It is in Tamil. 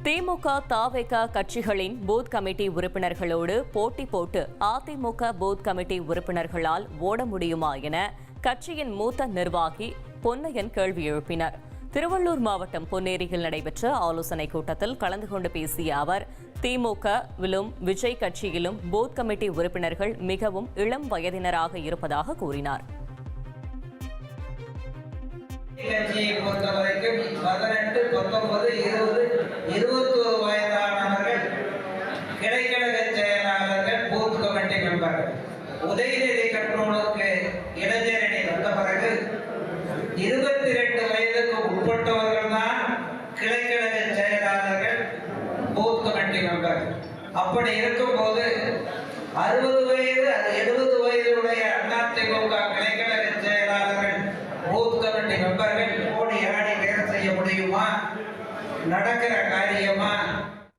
திமுக தாவேக கட்சிகளின் பூத் கமிட்டி உறுப்பினர்களோடு போட்டி போட்டு அதிமுக பூத் கமிட்டி உறுப்பினர்களால் ஓட முடியுமா என கட்சியின் மூத்த நிர்வாகி பொன்னையன் கேள்வி எழுப்பினார். திருவள்ளூர் மாவட்டம் பொன்னேரியில் நடைபெற்ற ஆலோசனைக் கூட்டத்தில் கலந்து கொண்டு பேசிய அவர், திமுகவிலும் விஜய் கட்சியிலும் பூத் கமிட்டி உறுப்பினர்கள் மிகவும் இளம் வயதினராக இருப்பதாக கூறினார். கட்சியை பொறுத்தவரைக்கும் 18, 19, 20, 21 வயதானவர்கள் கிளைக்கழக செயலாளர்கள், பூத் கமிட்டி மெம்பர்கள். உதயநிதி கட்ரோலுக்கு இளைஞரணி வந்த பிறகு 22 வயதுக்கு உட்பட்டவர்கள் தான் கிளைக்கழக செயலாளர்கள், பூத் கமிட்டி மெம்பர்கள். அப்படி இருக்கும்போது 60 வயது 70 வயதுடைய அதிமுக கிளைக்கழக செயலாளர்கள், பூத் கமிட்டி மெம்பர்கள் ஓடி ஆடி வேலை செய்ய முடியுமா? நடக்கிற காரியமா?